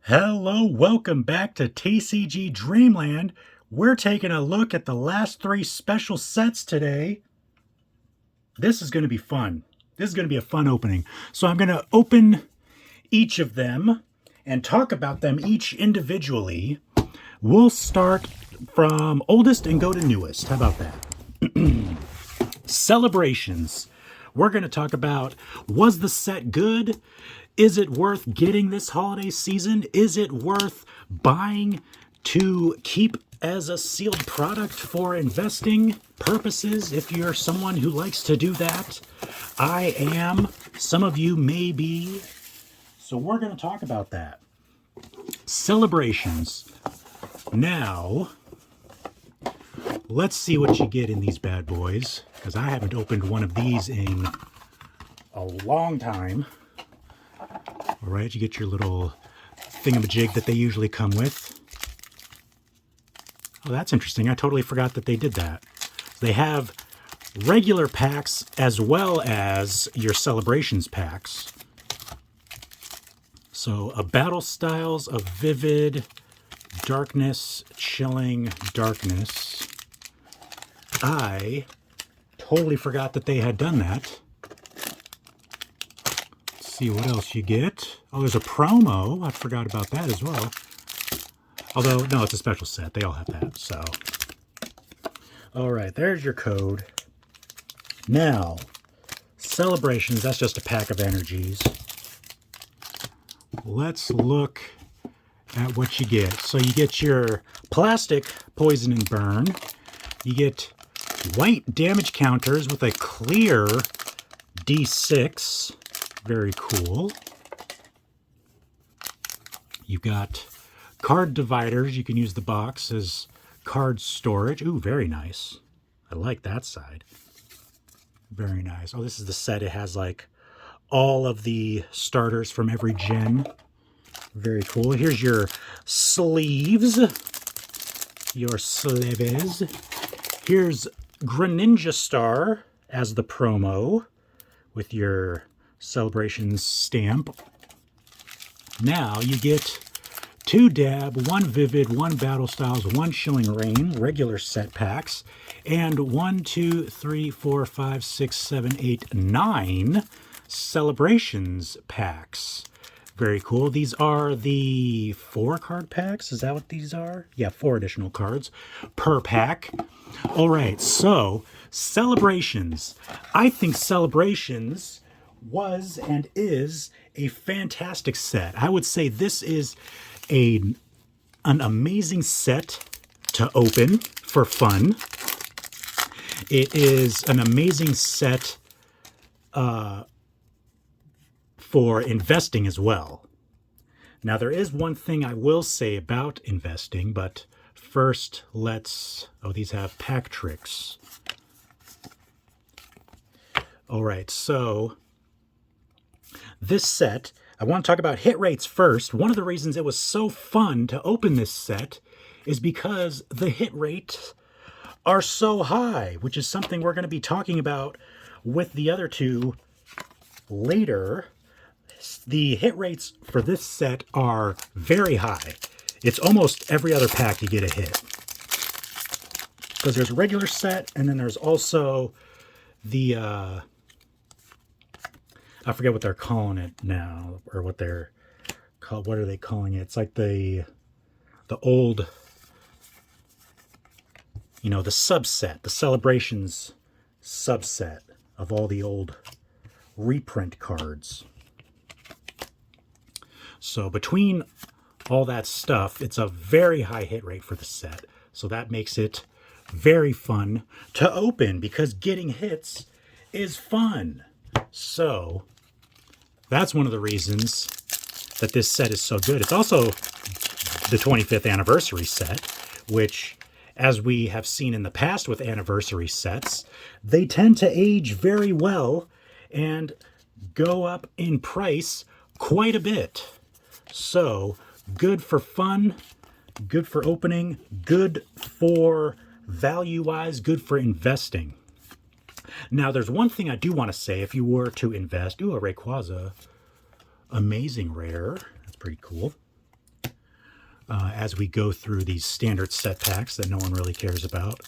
Hello, welcome back to TCG Dreamland. We're taking a look at the last three special sets today. This is going to be fun. This is going to be a fun opening. So I'm going to open each of them and talk about them each individually. We'll start from oldest and go to newest. How about that? Celebrations. We're going to talk about, was the set good? Is it worth getting this holiday season? Is it worth buying to keep as a sealed product for investing purposes if you're someone who likes to do that? I am. Some of you may be. So we're going to talk about that. Celebrations. Now, let's see what you get in these bad boys, because I haven't opened one of these in a long time. All right, you get your little thingamajig that they usually come with. Oh, that's interesting. I totally forgot that they did that. They have regular packs as well as your celebrations packs. So a battle styles of vivid, darkness, chilling, darkness. I totally forgot that they had done that. See what else you get. Oh, there's a promo. I forgot about that as well. Although, no, it's a special set. They all have that, so. All right, there's your code. Now, celebrations, that's just a pack of energies. Let's look at what you get. So you get your plastic poison and burn. You get white damage counters with a clear D6. Very cool. You've got card dividers. You can use the box as card storage. Ooh, very nice. I like that side. Very nice. Oh, this is the set. It has like all of the starters from every gen. Very cool. Here's your sleeves. Your sleeves. Here's Greninja Star as the promo with your celebrations stamp. Now you get 2 Dab, 1 Vivid, 1 Battle Styles, 1 Chilling Rain, regular set packs, and 1, 2, 3, 4, 5, 6, 7, 8, 9 celebrations packs. Very cool. These are the 4 card packs. Is that what these are? Yeah, 4 additional cards per pack. All right, so celebrations. I think celebrations was and is a fantastic set. I would say this is an amazing set to open for fun. It is an amazing set for investing as well. Now, there is one thing I will say about investing, but first let's... Oh, these have pack tricks. All right, so this set, I want to talk about hit rates first. One of the reasons it was so fun to open this set is because the hit rates are so high, which is something we're going to be talking about with the other two later. The hit rates for this set are very high. It's almost every other pack you get a hit. Because there's a regular set, and then there's also the... I forget what they're calling it now, or what they're called. What are they calling it? It's like the old, you know, the subset, the celebrations subset of all the old reprint cards. So between all that stuff, it's a very high hit rate for the set. So that makes it very fun to open, because getting hits is fun. So that's one of the reasons that this set is so good. It's also the 25th anniversary set, which, as we have seen in the past with anniversary sets, they tend to age very well and go up in price quite a bit. So good for fun, good for opening, good for value-wise, good for investing. Now, there's one thing I do want to say if you were to invest. Ooh, a Rayquaza. Amazing rare. That's pretty cool. as we go through these standard set packs that no one really cares about.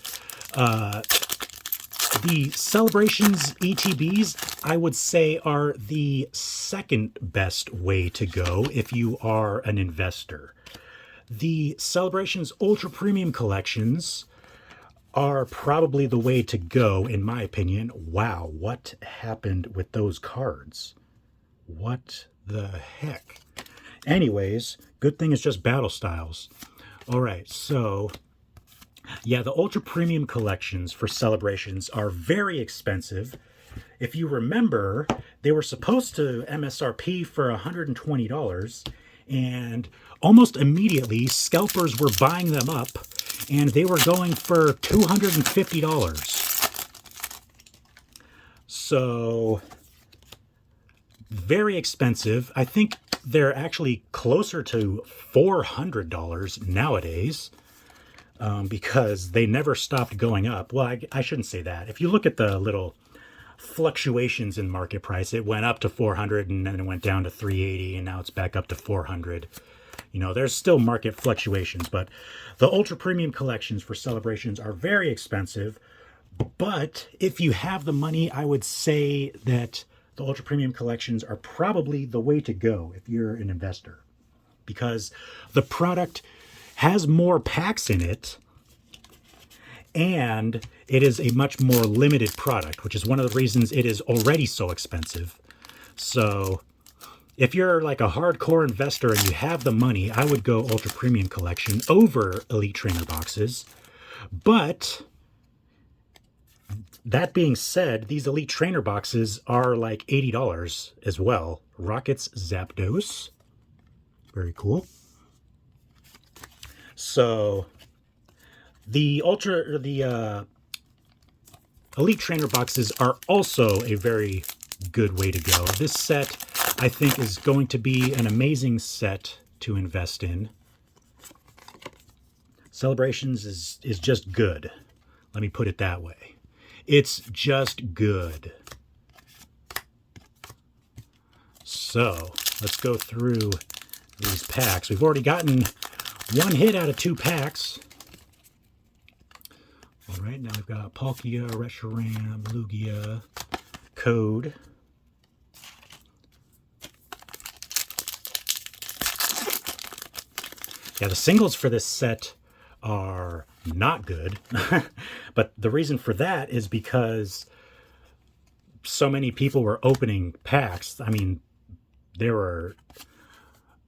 The Celebrations ETBs, I would say, are the second best way to go if you are an investor. The Celebrations Ultra Premium Collections are probably the way to go, in my opinion. Wow, what happened with those cards? What the heck? Anyways, good thing it's just battle styles. All right, so yeah, the Ultra Premium Collections for Celebrations are very expensive. If you remember, they were supposed to MSRP for $120, and almost immediately, scalpers were buying them up, and they were going for $250. So, very expensive. I think they're actually closer to $400 nowadays. Because they never stopped going up. Well, I shouldn't say that. If you look at the little fluctuations in market price, it went up to 400 and then it went down to 380 and now it's back up to 400. You know, there's still market fluctuations, but the ultra premium collections for Celebrations are very expensive. But if you have the money, I would say that the ultra premium collections are probably the way to go if you're an investor, because the product has more packs in it, and it is a much more limited product, which is one of the reasons it is already so expensive. So if you're like a hardcore investor and you have the money, I would go Ultra Premium Collection over Elite Trainer boxes. But that being said, these Elite Trainer boxes are like $80 as well. Rockets Zapdos. Very cool. So the Elite Trainer boxes are also a very good way to go. This set, I think, is going to be an amazing set to invest in. Celebrations is just good. Let me put it that way. It's just good. So let's go through these packs. We've already gotten one hit out of 2 packs. All right, now we've got Palkia, Reshiram, Lugia, Code. Yeah, the singles for this set are not good. But the reason for that is because so many people were opening packs. I mean, there were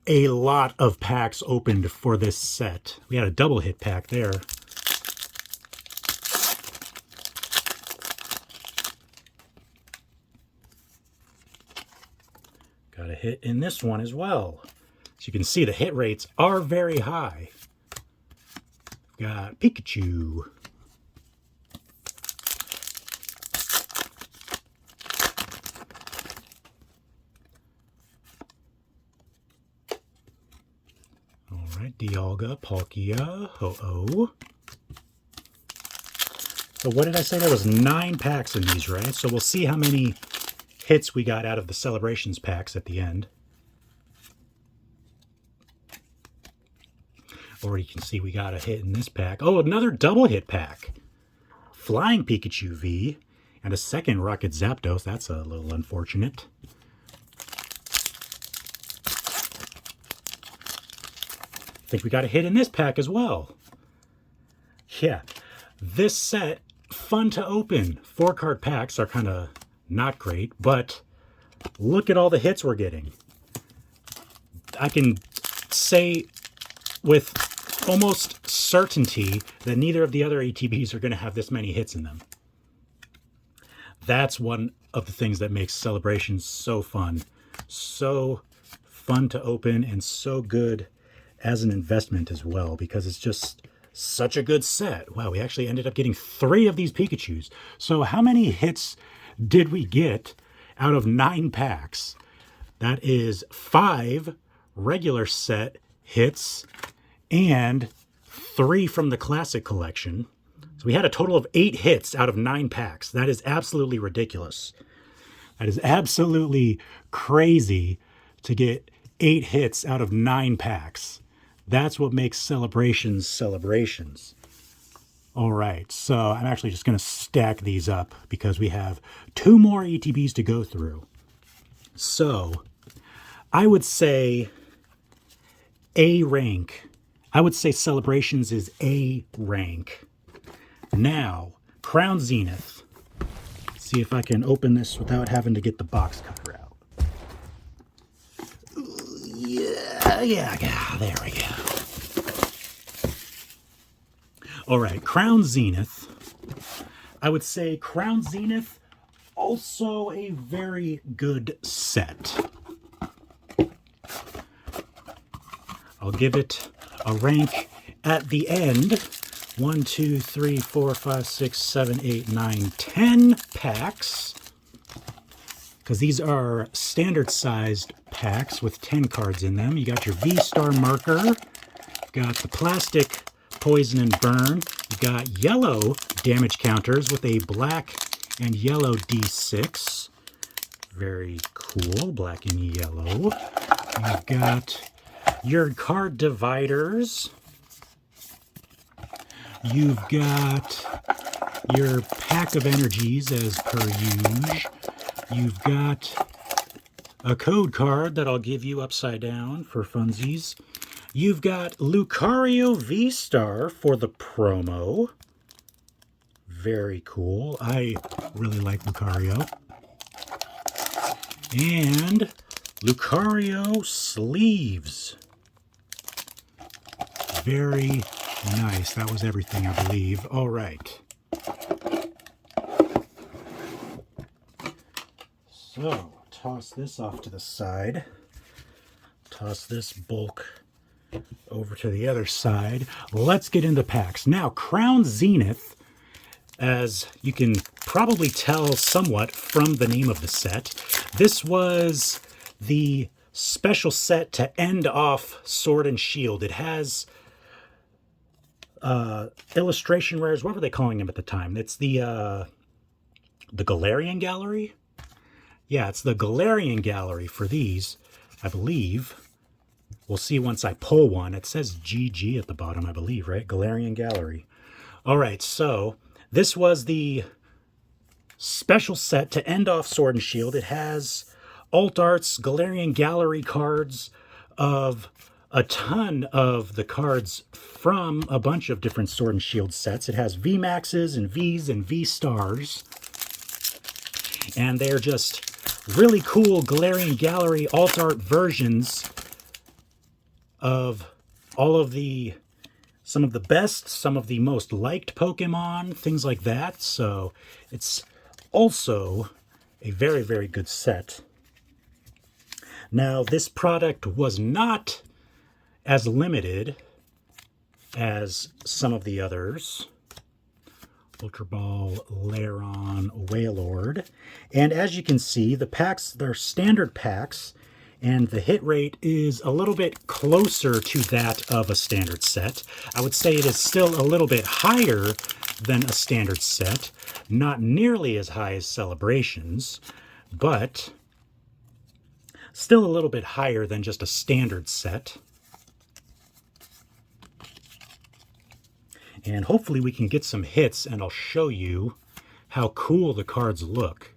a lot of packs opened for this set. We had a double hit pack there. Got a hit in this one as well. So you can see the hit rates are very high. Got Pikachu. Dialga, Palkia, Ho-Oh. So what did I say? There was 9 packs in these, right? So we'll see how many hits we got out of the Celebrations packs at the end. Or you can see we got a hit in this pack. Oh, another double hit pack. Flying Pikachu V and a second Rocket Zapdos. That's a little unfortunate. I think we got a hit in this pack as well. Yeah, this set, fun to open. 4-card packs are kind of not great, but look at all the hits we're getting. I can say with almost certainty that neither of the other ATBs are going to have this many hits in them. That's one of the things that makes Celebrations so fun. So fun to open and so good as an investment as well, because it's just such a good set. Wow, we actually ended up getting 3 of these Pikachus. So how many hits did we get out of 9 packs? That is 5 regular set hits and 3 from the Classic Collection. So we had a total of 8 hits out of 9 packs. That is absolutely ridiculous. That is absolutely crazy to get 8 hits out of 9 packs. That's what makes celebrations celebrations. All right, so I'm actually just going to stack these up because we have 2 more ETBs to go through. So I would say A rank. I would say Celebrations is A rank. Now, Crown Zenith. Let's see if I can open this without having to get the box cutter out. Yeah, there we go. All right, Crown Zenith. I would say Crown Zenith, also a very good set. I'll give it a rank at the end. 1, 2, 3, 4, 5, 6, 7, 8, 9, 10 packs. Because these are standard sized packs with 10 cards in them. You got your V-Star marker. Got the plastic Poison and Burn. You got yellow damage counters with a black and yellow D6. Very cool, black and yellow. You've got your card dividers. You've got your pack of energies as per usual. You've got a code card that I'll give you upside down for funsies. You've got Lucario V-Star for the promo. Very cool. I really like Lucario. And Lucario sleeves. Very nice. That was everything, I believe. All right. So, toss this off to the side. Toss this bulk over to the other side. Let's get into packs. Now, Crown Zenith, as you can probably tell somewhat from the name of the set, this was the special set to end off Sword and Shield. It has illustration rares. What were they calling them at the time? It's the Galarian Gallery? Yeah, it's the Galarian Gallery for these, I believe. We'll see once I pull one. It says GG at the bottom, I believe, right? Galarian Gallery. All right, so this was the special set to end off Sword and Shield. It has Alt Arts, Galarian Gallery cards of a ton of the cards from a bunch of different Sword and Shield sets. It has VMAXs and Vs and V-Stars. And they're just really cool Galarian Gallery Alt Art versions of all of some of the best, some of the most liked Pokemon, things like that. So it's also a very, very good set. Now, this product was not as limited as some of the others. Ultra Ball, Lairon, Wailord. And as you can see, the packs, they're standard packs, and the hit rate is a little bit closer to that of a standard set. I would say it is still a little bit higher than a standard set, not nearly as high as Celebrations, but still a little bit higher than just a standard set. And hopefully we can get some hits, and I'll show you how cool the cards look.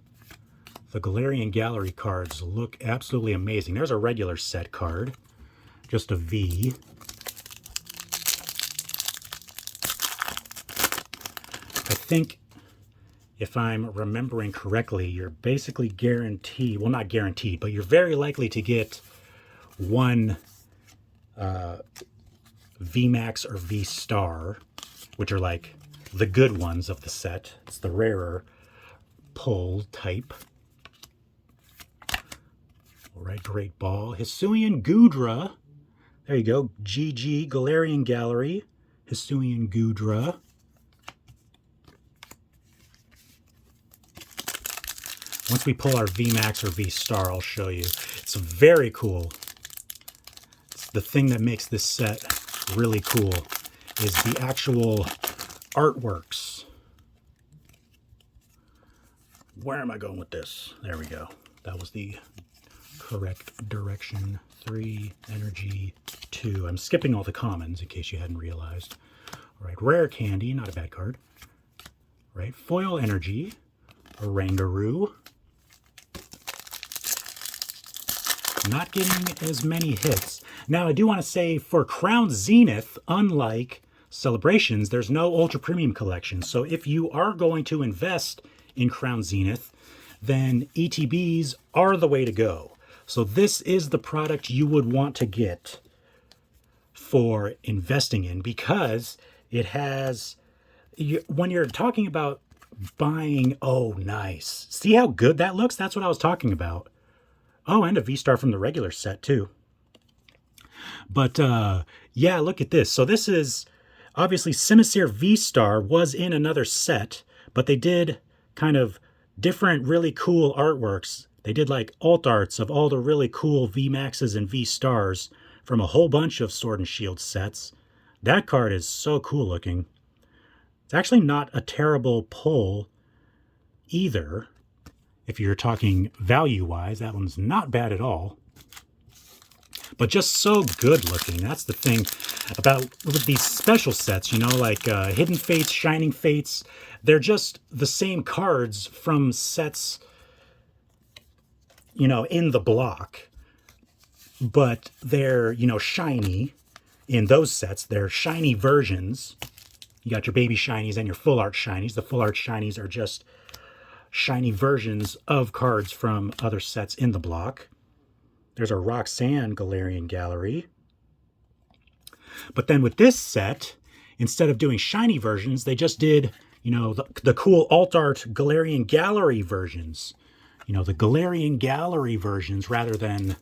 The Galarian Gallery cards look absolutely amazing. There's a regular set card, just a V. I think, if I'm remembering correctly, you're basically guaranteed, well, not guaranteed, but you're very likely to get one VMAX or V-Star, which are like the good ones of the set. It's the rarer pull type. All right, Great Ball. Hisuian Goodra. There you go. GG, Galarian Gallery. Hisuian Goodra. Once we pull our VMAX or V-Star, I'll show you. It's very cool. It's the thing that makes this set really cool is the actual artworks. Where am I going with this? There we go. That was the correct direction. 3, energy, 2. I'm skipping all the commons in case you hadn't realized. All right, Rare Candy, not a bad card. Right, Foil Energy, Oranguru. Not getting as many hits. Now, I do want to say for Crown Zenith, unlike Celebrations, there's no Ultra Premium collection. So if you are going to invest in Crown Zenith, then ETBs are the way to go. So this is the product you would want to get for investing in, because it has, when you're talking about buying, oh, nice. See how good that looks? That's what I was talking about. Oh, and a V-Star from the regular set too. But yeah, look at this. So this is, obviously, Simisear V-Star was in another set, but they did kind of different, really cool artworks. They did like alt arts of all the really cool V-Maxes and V-Stars from a whole bunch of Sword and Shield sets. That card is so cool looking. It's actually not a terrible pull either. If you're talking value-wise, that one's not bad at all. But just so good looking. That's the thing about with these special sets, you know, like Hidden Fates, Shining Fates. They're just the same cards from sets, you know, in the block. But they're, you know, shiny in those sets. They're shiny versions. You got your baby shinies and your full art shinies. The full art shinies are just shiny versions of cards from other sets in the block. There's our Roxanne Galarian Gallery. But then with this set, instead of doing shiny versions, they just did, you know, the cool alt art Galarian Gallery versions. You know, the Galarian Gallery versions rather than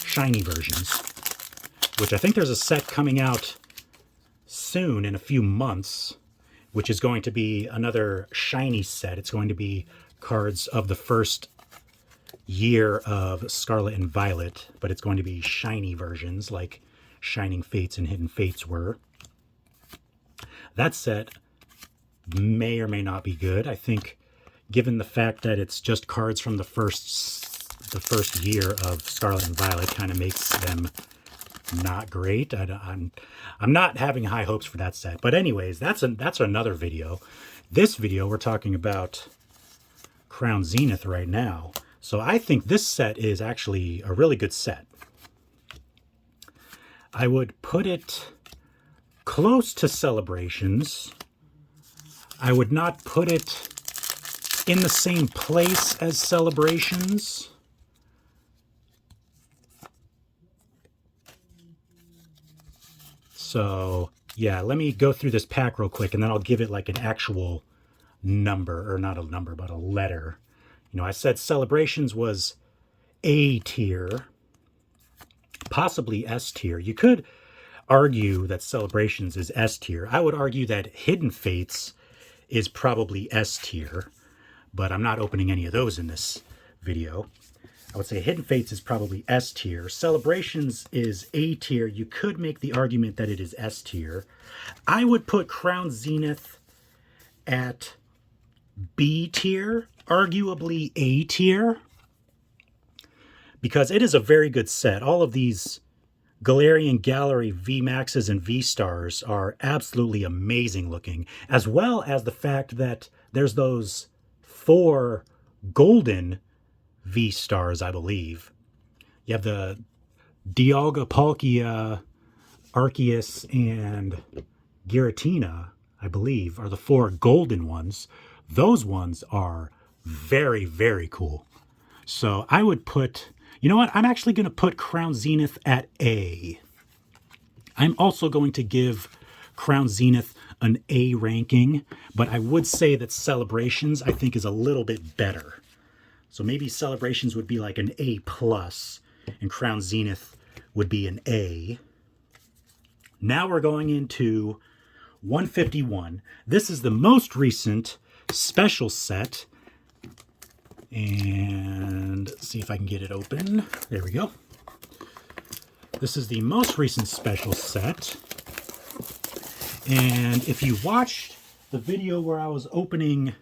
shiny versions. Which I think there's a set coming out soon in a few months, which is going to be another shiny set. It's going to be cards of the first year of Scarlet and Violet, but it's going to be shiny versions like Shining Fates and Hidden Fates were. That set may or may not be good. I think given the fact that it's just cards from the first year of Scarlet and Violet kind of makes them not great. I'm not having high hopes for that set. But anyways, that's another video. This video, we're talking about Crown Zenith right now. So I think this set is actually a really good set. I would put it close to Celebrations. I would not put it in the same place as Celebrations. So yeah, let me go through this pack real quick and then I'll give it like an actual number, or not a number, but a letter. You know, I said Celebrations was A tier, possibly S tier. You could argue that Celebrations is S tier. I would argue that Hidden Fates is probably S tier, but I'm not opening any of those in this video. I would say Hidden Fates is probably S tier. Celebrations is A tier. You could make the argument that it is S tier. I would put Crown Zenith at B tier, arguably A tier, because it is a very good set. All of these Galarian Gallery V-Maxes and V-Stars are absolutely amazing looking, as well as the fact that there's those 4 golden V-Stars, I believe. You have the Dialga, Palkia, Arceus, and Giratina, I believe, are the 4 golden ones. Those ones are very, very cool. So I would put, you know what? I'm actually going to put Crown Zenith at A. I'm also going to give Crown Zenith an A ranking, but I would say that Celebrations, I think, is a little bit better. So maybe Celebrations would be like an A+, and Crown Zenith would be an A. Now we're going into 151. This is the most recent special set. And let's see if I can get it open. There we go. This is the most recent special set. And if you watched the video where I was opening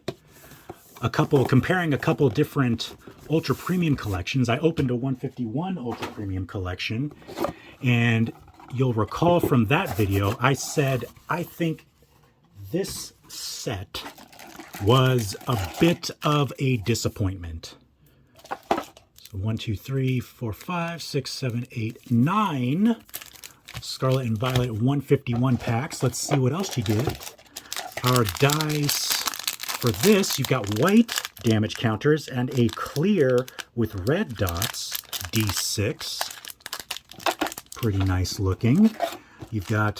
comparing a couple different Ultra Premium collections, I opened a 151 Ultra Premium collection. And you'll recall from that video, I said, I think this set was a bit of a disappointment. So 1, 2, 3, 4, 5, 6, 7, 8, 9 Scarlet and Violet 151 packs. Let's see what else you get. Our dice for this, you've got white damage counters and a clear with red dots, D6. Pretty nice looking. You've got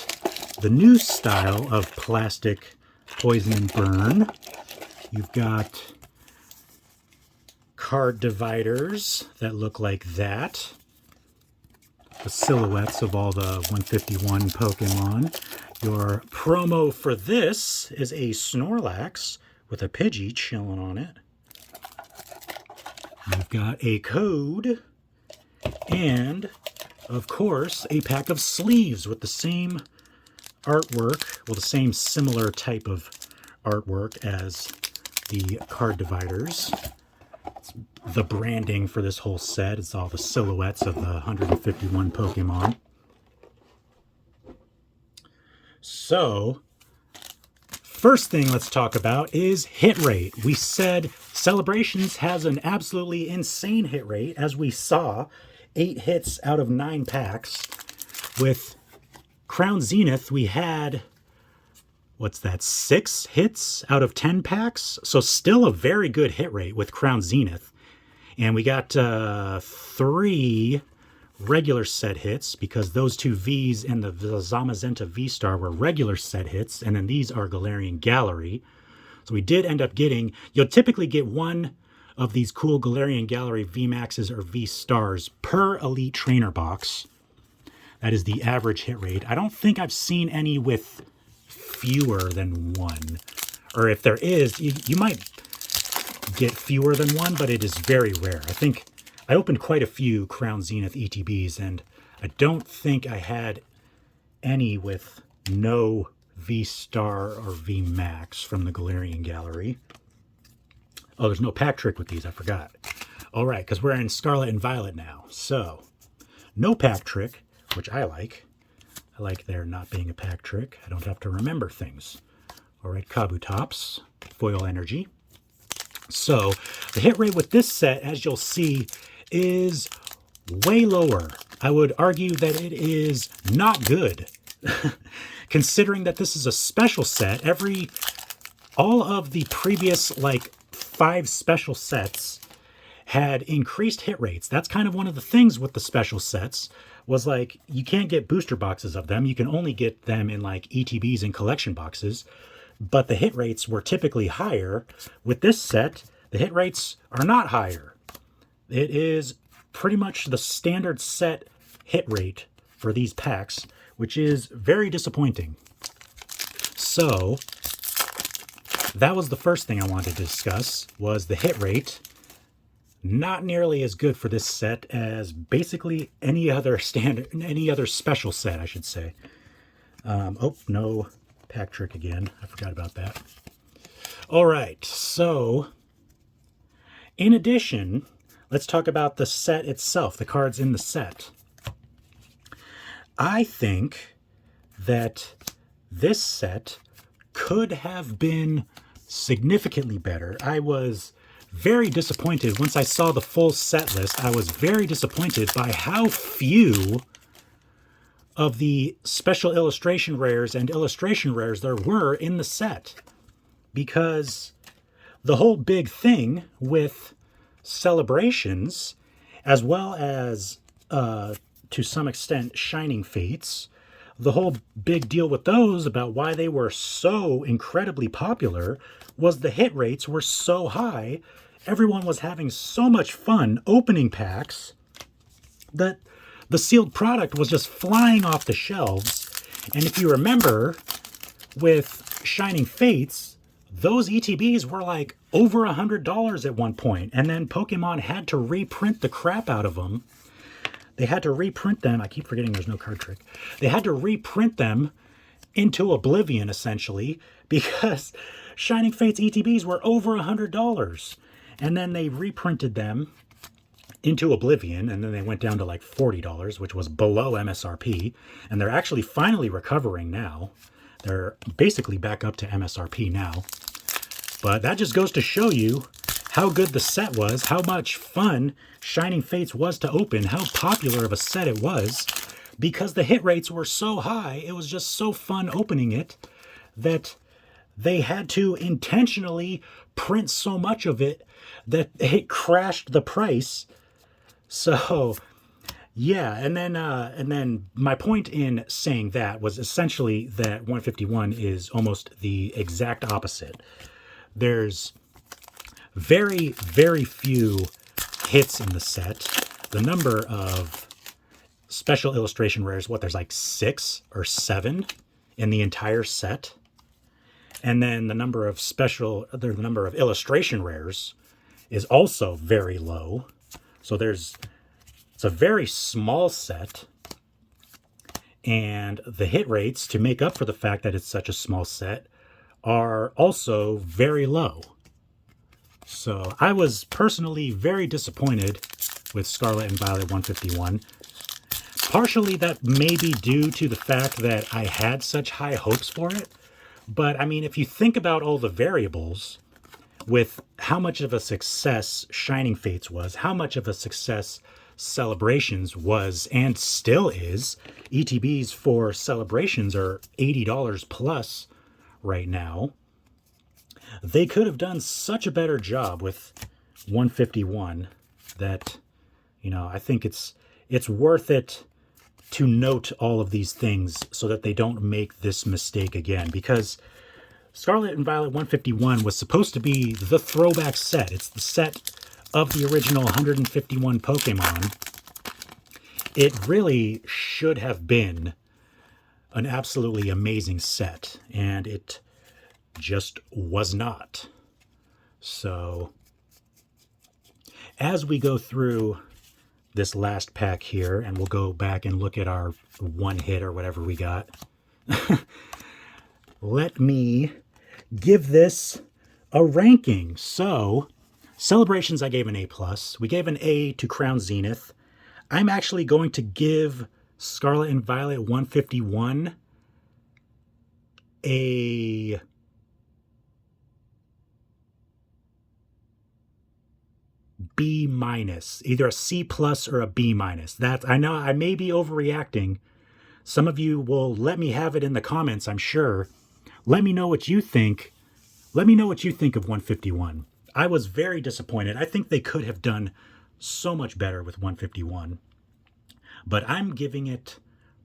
the new style of plastic poison and burn. You've got card dividers that look like that. The silhouettes of all the 151 Pokemon. Your promo for this is a Snorlax with a Pidgey chilling on it. You've got a code and, of course, a pack of sleeves with the same artwork, well, the same similar type of artwork as the card dividers. The branding for this whole set is all the silhouettes of the 151 Pokemon. So, first thing let's talk about is hit rate. We said Celebrations has an absolutely insane hit rate, as we saw, 8 hits out of 9 packs. With Crown Zenith, we had, what's that, 6 hits out of 10 packs? So still a very good hit rate with Crown Zenith. And we got 3 regular set hits, because those 2 Vs and the Zamazenta V-Star were regular set hits, and then these are Galarian Gallery. So we did end up getting, you'll typically get 1 of these cool Galarian Gallery VMAXs or V-Stars per Elite Trainer box. That is the average hit rate. I don't think I've seen any with fewer than 1. Or if there is, you might get fewer than 1, but it is very rare. I think I opened quite a few Crown Zenith ETBs, and I don't think I had any with no V-Star or V-Max from the Galarian Gallery. Oh, there's no pack trick with these, I forgot. All right, because we're in Scarlet and Violet now. So, no pack trick, which I like. I like there not being a pack trick. I don't have to remember things. All right, Kabutops, Foil Energy. So, the hit rate with this set, as you'll see, is way lower. I would argue that it is not good. Considering that this is a special set, all of the previous, like, 5 special sets had increased hit rates. That's kind of one of the things with the special sets, was like, you can't get booster boxes of them. You can only get them in, like, ETBs and collection boxes. But the hit rates were typically higher. With this set, the hit rates are not higher. It is pretty much the standard set hit rate for these packs, which is very disappointing. So, that was the first thing I wanted to discuss, was the hit rate. Not nearly as good for this set as basically any other special set, I should say. Oh, no pack trick again. I forgot about that. All right, so in addition, let's talk about the set itself, the cards in the set. I think that this set could have been significantly better. I was very disappointed once I saw the full set list. I was very disappointed by how few of the special illustration rares and illustration rares there were in the set. Because the whole big thing with Celebrations, as well as to some extent Shining Fates, the whole big deal with those about why they were so incredibly popular was the hit rates were so high. Everyone was having so much fun opening packs that the sealed product was just flying off the shelves. And if you remember, with Shining Fates, those ETBs were like over $100 at one point. And then Pokemon had to reprint the crap out of them. They had to reprint them. I keep forgetting there's no card trick. They had to reprint them into oblivion, essentially, because Shining Fates ETBs were over $100. And then they reprinted them into oblivion, and then they went down to like $40, which was below MSRP, and they're actually finally recovering now. They're basically back up to MSRP now. But that just goes to show you how good the set was, how much fun Shining Fates was to open, how popular of a set it was, because the hit rates were so high. It was just so fun opening it that they had to intentionally print so much of it that it crashed the price. So yeah, and then my point in saying that was essentially that 151 is almost the exact opposite. There's very, very few hits in the set. The number of special illustration rares, there's like 6 or 7 in the entire set. And then the number of illustration rares is also very low. So it's a very small set, and the hit rates, to make up for the fact that it's such a small set, are also very low. So I was personally very disappointed with Scarlet and Violet 151. Partially that may be due to the fact that I had such high hopes for it. But I mean, if you think about all the variables with how much of a success Shining Fates was, how much of a success Celebrations was and still is. ETBs for Celebrations are $80 plus right now. They could have done such a better job with 151 that, I think it's worth it to note all of these things so that they don't make this mistake again, because Scarlet and Violet 151 was supposed to be the throwback set. It's the set of the original 151 Pokemon. It really should have been an absolutely amazing set, and it just was not. So as we go through this last pack here, and we'll go back and look at our one hit or whatever we got, let me give this a ranking. So Celebrations, I gave an A+. We gave an A to Crown Zenith. I'm actually going to give Scarlet and Violet 151 a B-, either a C+ or a B-. I know I may be overreacting. Some of you will let me have it in the comments, I'm sure. Let me know what you think. Let me know what you think of 151. I was very disappointed. I think they could have done so much better with 151. But I'm giving it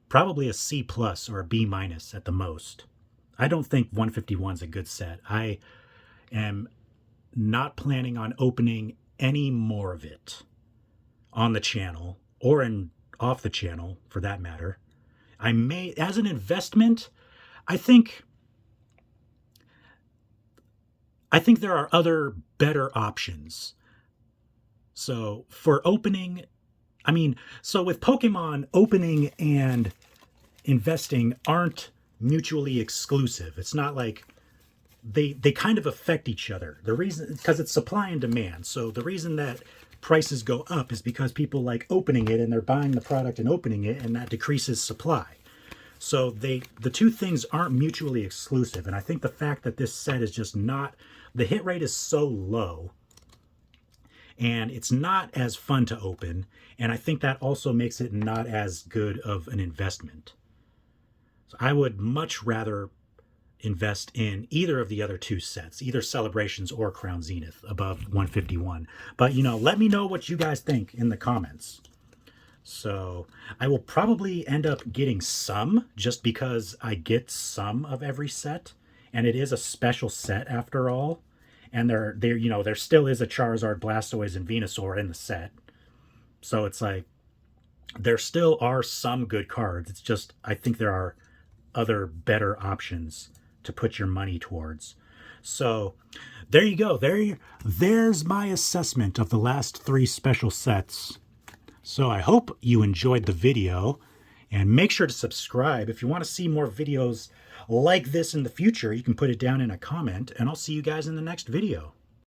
probably a C+ or a B- at the most. I don't think 151 is a good set. I am not planning on opening any more of it on the channel, or off the channel for that matter. I may, as an investment, I think there are other better options. So for opening, so with Pokemon, opening and investing aren't mutually exclusive. It's not like they kind of affect each other. The reason, because it's supply and demand. So the reason that prices go up is because people like opening it and they're buying the product and opening it, and that decreases supply. So the two things aren't mutually exclusive. And I think the fact that this set is just not, the hit rate is so low and it's not as fun to open. And I think that also makes it not as good of an investment. So I would much rather invest in either of the other two sets, either Celebrations or Crown Zenith, above 151. But, let me know what you guys think in the comments. So I will probably end up getting some, just because I get some of every set, and it is a special set after all. And there still is a Charizard, Blastoise, and Venusaur in the set. So it's like, there still are some good cards. It's just, I think there are other better options to put your money towards. So there you go. There's my assessment of the last 3 special sets. So I hope you enjoyed the video, and make sure to subscribe. If you want to see more videos like this in the future, you can put it down in a comment, and I'll see you guys in the next video.